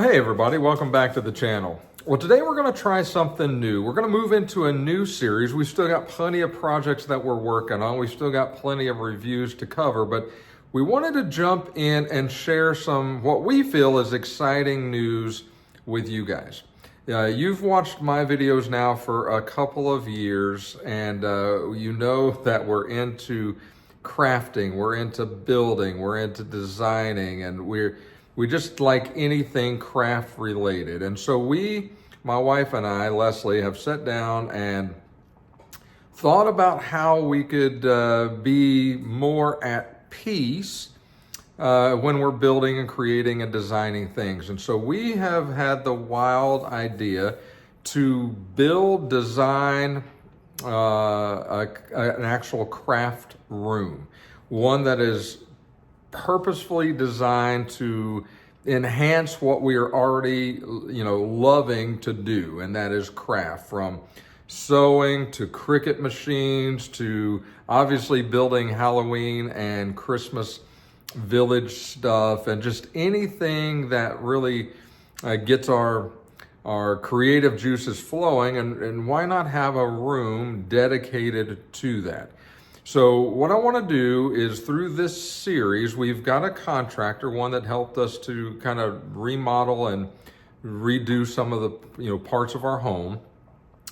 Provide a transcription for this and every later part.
Well, hey everybody, welcome back to the channel. Well, today we're going to try something new. We're going to move into a new series. We've still got plenty of projects that we're working on. We've still got plenty of reviews to cover, but we wanted to jump in and share some what we feel is exciting news with you guys. You've watched my videos now for a couple of years, and you know that we're into crafting, we're into building, we're into designing, and we just like anything craft related. And so my wife and I, Leslie, have sat down and thought about how we could be more at peace when we're building and creating and designing things. And so we have had the wild idea to design an actual craft room, one that is purposefully designed to enhance what we are already, loving to do, and that is craft, from sewing to Cricut machines to obviously building Halloween and Christmas village stuff, and just anything that really gets our creative juices flowing, and why not have a room dedicated to that? So what I want to do is, through this series, we've got a contractor, one that helped us to kind of remodel and redo some of the parts of our home.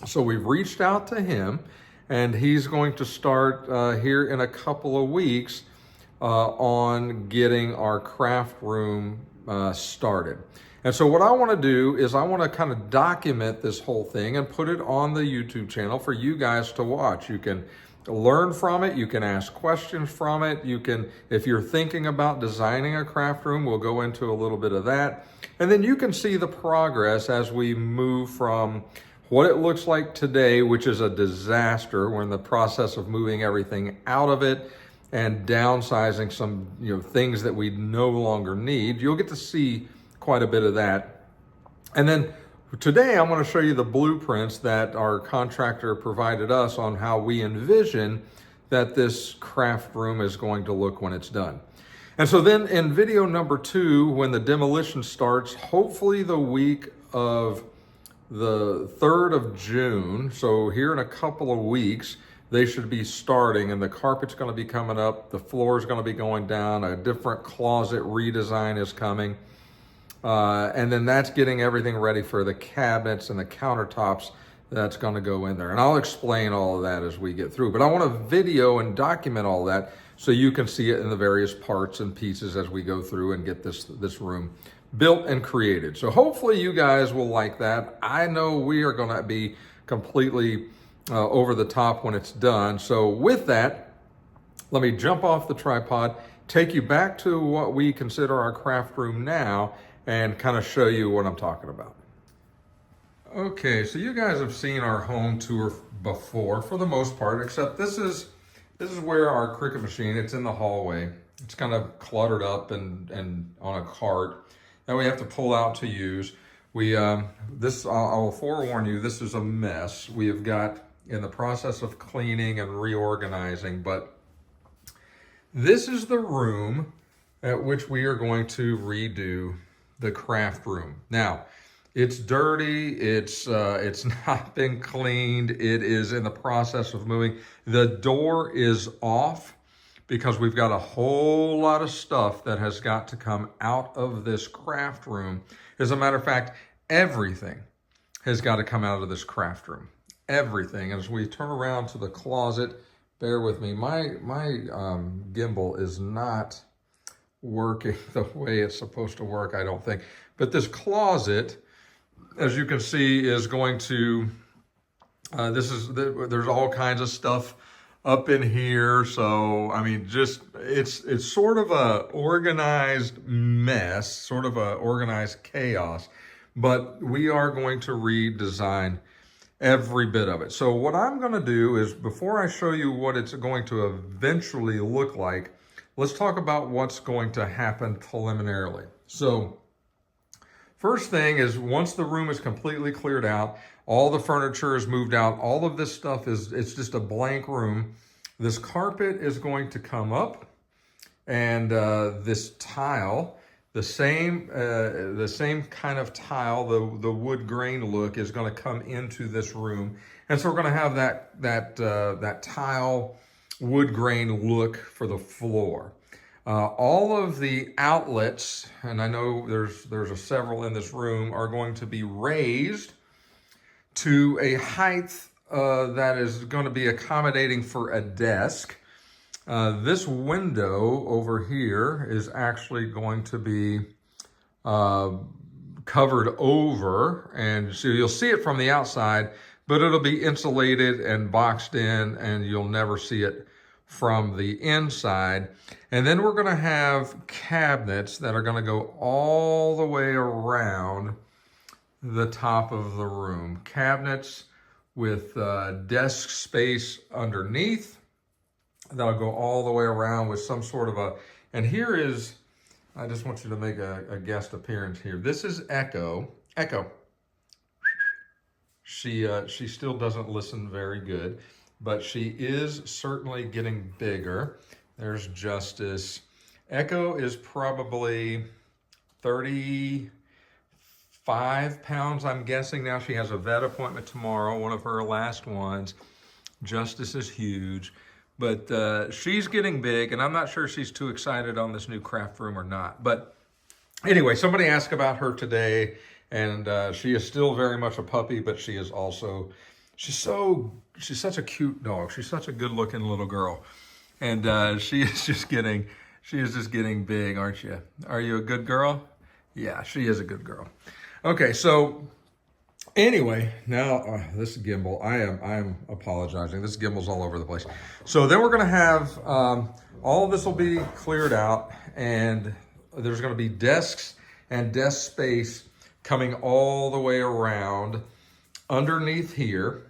So we've reached out to him, and he's going to start here in a couple of weeks on getting our craft room started. And so what I want to do is I want to kind of document this whole thing and put it on the YouTube channel for you guys to watch. You can learn from it. You can ask questions from it. You can, if you're thinking about designing a craft room, we'll go into a little bit of that. And then you can see the progress as we move from what it looks like today, which is a disaster. We're in the process of moving everything out of it and downsizing some things that we no longer need. You'll get to see quite a bit of that. And then today I'm going to show you the blueprints that our contractor provided us on how we envision that this craft room is going to look when it's done. And so then in video number 2, when the demolition starts, hopefully the week of the 3rd of June, so here in a couple of weeks, they should be starting, and the carpet's going to be coming up, the floor is going to be going down, a different closet redesign is coming. And then that's getting everything ready for the cabinets and the countertops that's going to go in there. And I'll explain all of that as we get through. But I want to video and document all that so you can see it in the various parts and pieces as we go through and get this room built and created. So hopefully you guys will like that. I know we are going to be completely over the top when it's done. So with that, let me jump off the tripod, take you back to what we consider our craft room now, and kind of show you what I'm talking about. Okay, so you guys have seen our home tour before, for the most part, except this is where our Cricut machine, it's in the hallway. It's kind of cluttered up and on a cart that we have to pull out to use. I'll forewarn you, this is a mess. We have got in the process of cleaning and reorganizing, but this is the room at which we are going to redo the craft room. Now, it's dirty, it's not been cleaned, it is in the process of moving. The door is off because we've got a whole lot of stuff that has got to come out of this craft room. As a matter of fact, everything has got to come out of this craft room. Everything. As we turn around to the closet, bear with me, my gimbal is not working the way it's supposed to work, I don't think. But this closet, as you can see, is going to, there's all kinds of stuff up in here. So, I mean, it's sort of a organized mess, sort of a organized chaos, but we are going to redesign every bit of it. So what I'm going to do is, before I show you what it's going to eventually look like, let's talk about what's going to happen preliminarily. So first thing is, once the room is completely cleared out, all the furniture is moved out, all of this stuff it's just a blank room. This carpet is going to come up, and this tile The same kind of tile, the wood grain look is going to come into this room, and so we're going to have that tile wood grain look for the floor. All of the outlets, and I know there's several in this room, are going to be raised to a height that is going to be accommodating for a desk. This window over here is actually going to be covered over, and so you'll see it from the outside, but it'll be insulated and boxed in, and you'll never see it from the inside. And then we're going to have cabinets that are going to go all the way around the top of the room. Cabinets with desk space underneath. That'll go all the way around with some sort of a, and here is, I just want you to make a guest appearance here. This is Echo. Echo. She still doesn't listen very good, but she is certainly getting bigger. There's Justice. Echo is probably 35 pounds, I'm guessing now. She has a vet appointment tomorrow, one of her last ones. Justice is huge. But she's getting big, and I'm not sure she's too excited on this new craft room or not. But anyway, somebody asked about her today, and she is still very much a puppy, but she is also, she's such a cute dog. She's such a good-looking little girl, and she is just getting big, aren't you? Are you a good girl? Yeah, she is a good girl. Okay, so anyway, now this gimbal, I am apologizing. This gimbal's all over the place. So then we're going to have, all of this will be cleared out, and there's going to be desks and desk space coming all the way around underneath here.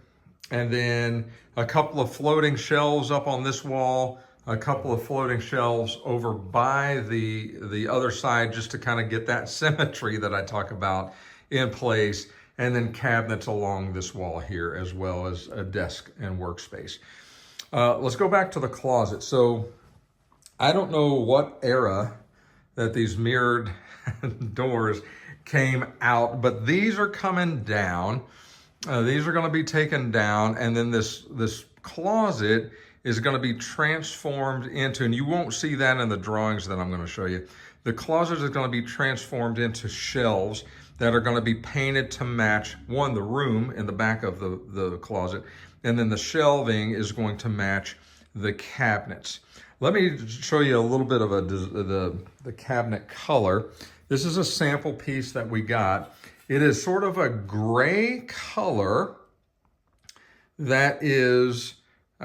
And then a couple of floating shelves up on this wall, a couple of floating shelves over by the other side, just to kind of get that symmetry that I talk about in place. And then cabinets along this wall here, as well as a desk and workspace. Let's go back to the closet. So I don't know what era that these mirrored doors came out, but these are coming down. These are going to be taken down, and then this closet is going to be transformed into, and you won't see that in the drawings that I'm going to show you. The closet is going to be transformed into shelves that are going to be painted to match, one, the room in the back of the closet, and then the shelving is going to match the cabinets. Let me show you a little bit of the cabinet color. This is a sample piece that we got. It is sort of a gray color that is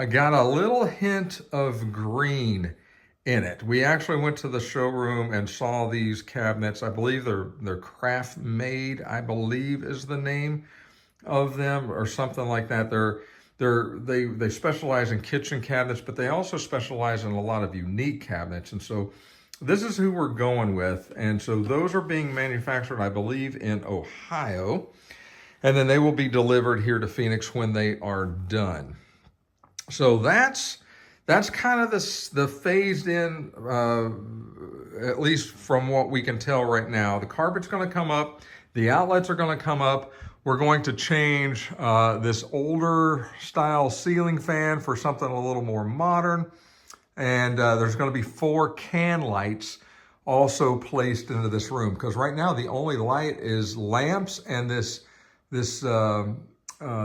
got a little hint of green in it. We actually went to the showroom and saw these cabinets. I believe they're craft made, I believe is the name of them, or something like that. They specialize in kitchen cabinets, but they also specialize in a lot of unique cabinets. And so this is who we're going with. And so those are being manufactured, I believe, in Ohio. And then they will be delivered here to Phoenix when they are done. So that's kind of the phased in, at least from what we can tell right now. The carpet's going to come up. The outlets are going to come up. We're going to change this older style ceiling fan for something a little more modern. And there's going to be 4 can lights also placed into this room, because right now the only light is lamps and this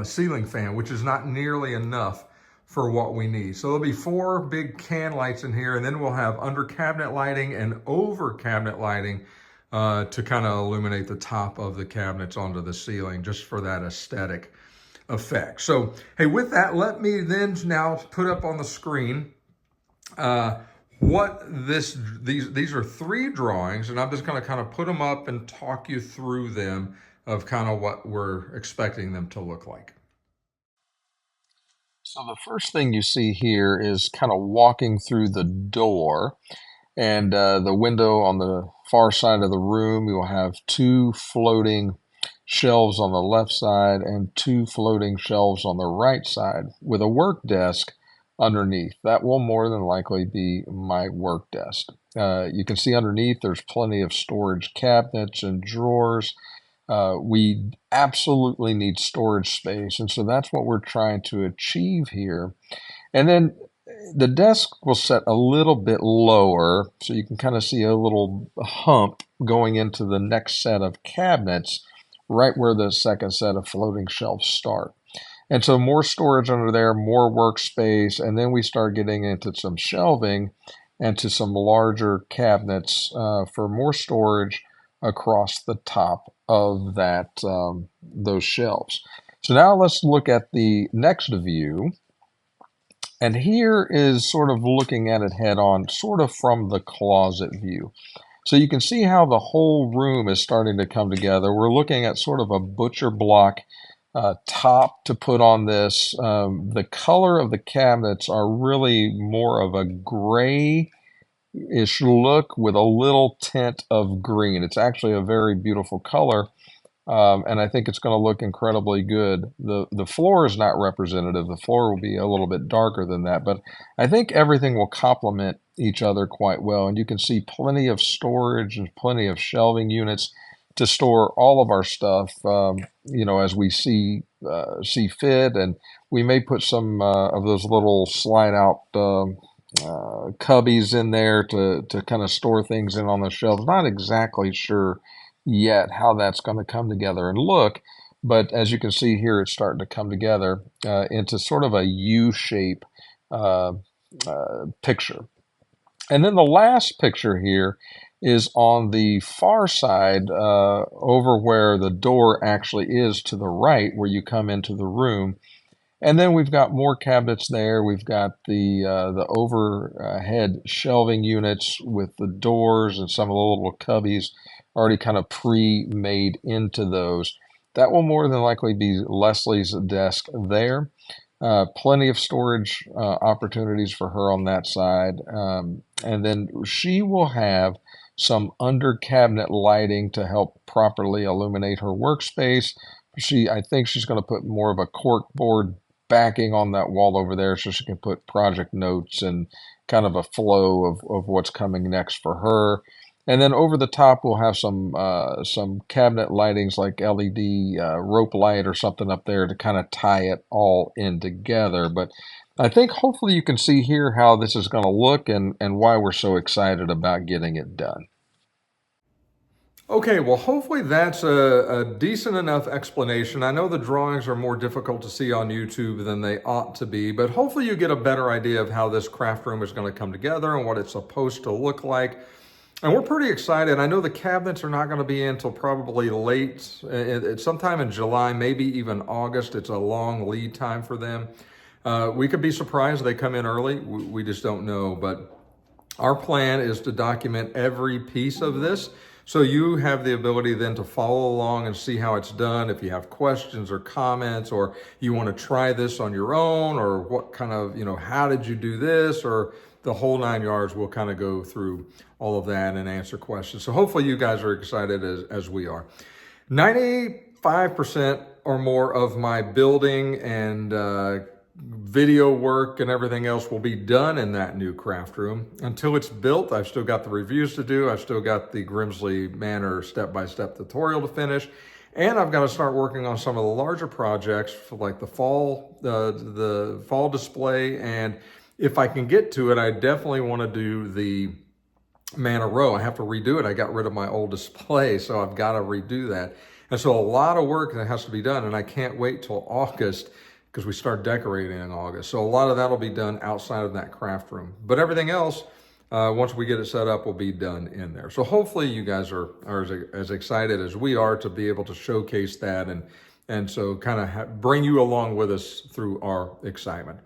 ceiling fan, which is not nearly enough for what we need. So there'll be 4 big can lights in here, and then we'll have under cabinet lighting and over cabinet lighting to kind of illuminate the top of the cabinets onto the ceiling, just for that aesthetic effect. So, hey, with that, let me then now put up on the screen what these are 3 drawings, and I'm just going to kind of put them up and talk you through them of kind of what we're expecting them to look like. So the first thing you see here is kind of walking through the door, and the window on the far side of the room. We will have 2 floating shelves on the left side and 2 floating shelves on the right side with a work desk underneath. That will more than likely be my work desk. You can see underneath there's plenty of storage cabinets and drawers. We absolutely need storage space, and so that's what we're trying to achieve here. And then the desk will set a little bit lower, so you can kind of see a little hump going into the next set of cabinets, right where the second set of floating shelves start. And so more storage under there, more workspace, and then we start getting into some shelving and to some larger cabinets for more storage across the top of that those shelves. So now let's look at the next view. And here is sort of looking at it head on, sort of from the closet view. So you can see how the whole room is starting to come together. We're looking at sort of a butcher block top to put on this. The color of the cabinets are really more of a grayish look with a little tint of green. It's actually a very beautiful color. And I think it's going to look incredibly good. The floor is not representative. The floor will be a little bit darker than that, but I think everything will complement each other quite well. And you can see plenty of storage and plenty of shelving units to store all of our stuff, as we see fit. And we may put some of those little slide out cubbies in there to kind of store things in on the shelves. Not exactly sure yet how that's going to come together and look, but as you can see here, it's starting to come together into sort of a U shape picture. And then the last picture here is on the far side over where the door actually is to the right, where you come into the room. And then we've got more cabinets there. We've got the overhead shelving units with the doors and some of the little cubbies already kind of pre-made into those. That will more than likely be Leslie's desk there. Plenty of storage opportunities for her on that side. And then she will have some under cabinet lighting to help properly illuminate her workspace. I think she's going to put more of a cork board backing on that wall over there so she can put project notes and kind of a flow of what's coming next for her. And then over the top, we'll have some cabinet lightings like LED rope light or something up there to kind of tie it all in together. But I think hopefully you can see here how this is going to look and why we're so excited about getting it done. Okay, well, hopefully that's a decent enough explanation. I know the drawings are more difficult to see on YouTube than they ought to be, but hopefully you get a better idea of how this craft room is going to come together and what it's supposed to look like. And we're pretty excited. I know the cabinets are not going to be in until probably late, sometime in July, maybe even August. It's a long lead time for them. We could be surprised they come in early. We just don't know. But our plan is to document every piece of this, so you have the ability then to follow along and see how it's done. If you have questions or comments, or you want to try this on your own, or what kind of, how did you do this, or the whole 9 yards, we'll kind of go through all of that and answer questions. So hopefully you guys are excited as we are. 95% or more of my building and video work and everything else will be done in that new craft room. Until it's built, I've still got the reviews to do. I've still got the Grimsley Manor step-by-step tutorial to finish. And I've got to start working on some of the larger projects for like the fall display. And if I can get to it, I definitely want to do the Manor Row. I have to redo it. I got rid of my old display, so I've got to redo that. And so a lot of work that has to be done, and I can't wait till August because we start decorating in August. So a lot of that will be done outside of that craft room. But everything else, once we get it set up, will be done in there. So hopefully you guys are as excited as we are to be able to showcase that and so kind of bring you along with us through our excitement.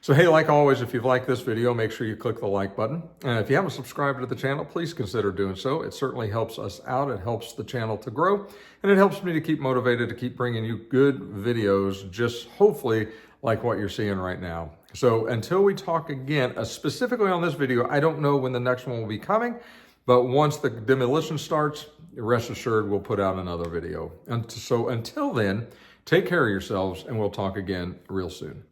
So hey, like always, if you've liked this video, make sure you click the like button. And if you haven't subscribed to the channel, please consider doing so. It certainly helps us out. It helps the channel to grow, and it helps me to keep motivated to keep bringing you good videos, just hopefully like what you're seeing right now. So until we talk again, specifically on this video, I don't know when the next one will be coming, but once the demolition starts, rest assured we'll put out another video. And so until then, take care of yourselves, and we'll talk again real soon.